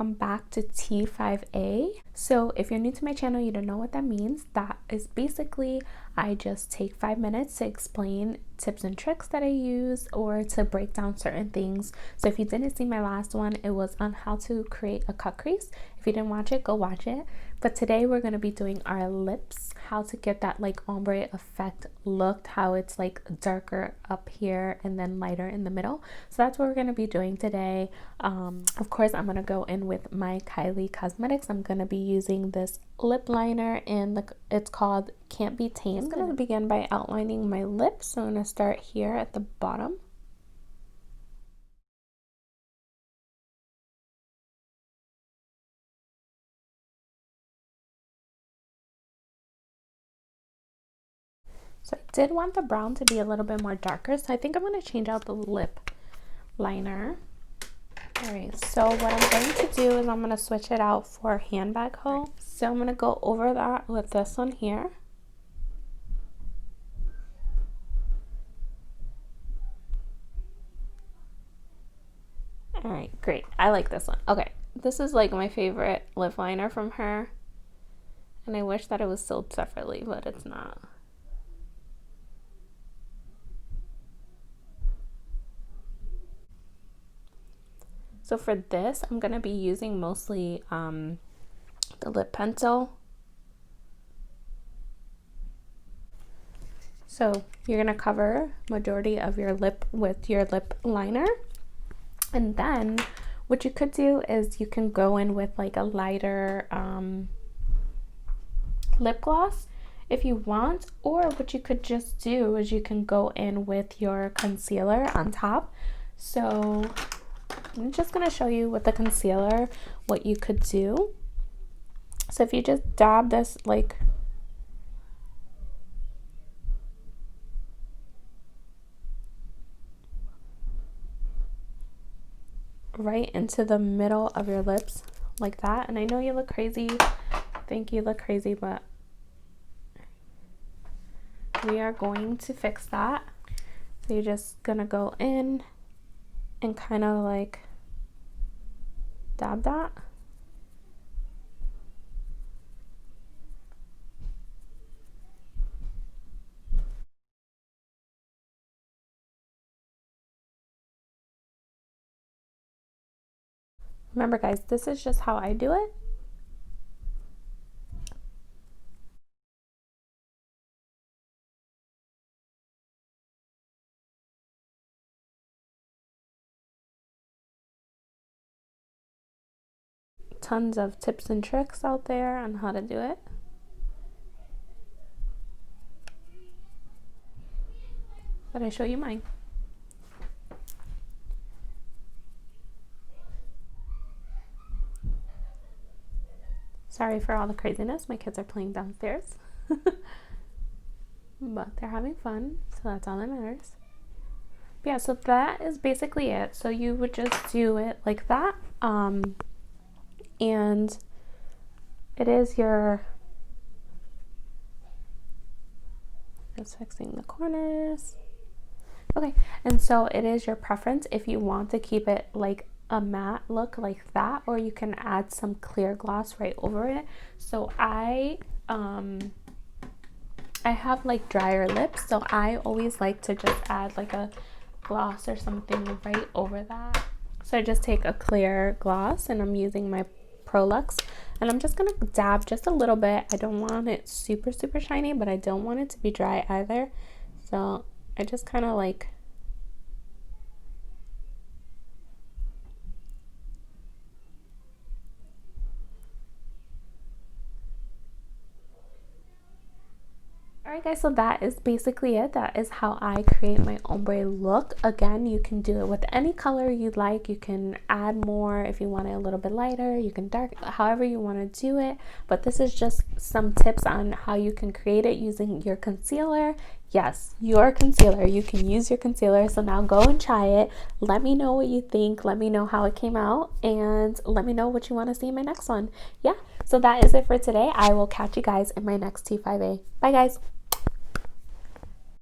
welcome back to T5A. So if you're new to my channel, you don't know what that means. That is basically I just take 5 minutes to explain tips and tricks that I use or to break down certain things. So if you didn't see my last one, it was on how to create a cut crease. If you didn't watch it, go watch it. But today we're going to be doing our lips, how to get that like ombre effect look, how it's like darker up here and then lighter in the middle. So that's what we're going to be doing today. Of course, I'm going to go in with my Kylie Cosmetics. I'm going to be using this lip liner and it's called Can't Be Tamed. I'm going to begin by outlining my lips. So I'm going to start here at the bottom. So I did want the brown to be a little bit more darker, so I think I'm going to change out the lip liner. Alright, so what I'm going to do is I'm going to switch it out for handbag hoe. So I'm going to go over that with this one here. Alright, great. I like this one. Okay, this is like my favorite lip liner from her. And I wish that it was sold separately, but it's not. So for this, I'm going to be using mostly the lip pencil. So you're going to cover majority of your lip with your lip liner. And then what you could do is you can go in with like a lighter lip gloss if you want. Or what you could just do is you can go in with your concealer on top. So I'm just going to show you with the concealer what you could do. So if you just dab this like right into the middle of your lips like that, and I know you look crazy, I think you look crazy, but we are going to fix that. So you're just gonna go in and kind of like dab that. Remember guys, this is just how I do it. Tons of tips and tricks out there on how to do it. But I show you mine. Sorry for all the craziness. My kids are playing downstairs. But they're having fun, so that's all that matters. But yeah, so that is basically it. So you would just do it like that. And it is your, just fixing the corners. Okay, and so it is your preference if you want to keep it like a matte look like that, or you can add some clear gloss right over it. So I have like drier lips, so I always like to just add like a gloss or something right over that. So I just take a clear gloss and I'm using my Prolux, and I'm just gonna dab just a little bit. I don't want it super shiny, but I don't want it to be dry either, so I just kind of like Alright guys, so that is basically it. That is how I create my ombre look. Again, you can do it with any color you like. You can add more if you want it a little bit lighter. You can dark, however you want to do it. But this is just some tips on how you can create it using your concealer. Yes, your concealer. You can use your concealer. So now go and try it. Let me know what you think. Let me know how it came out. And let me know what you want to see in my next one. Yeah, so that is it for today. I will catch you guys in my next T5A. Bye guys.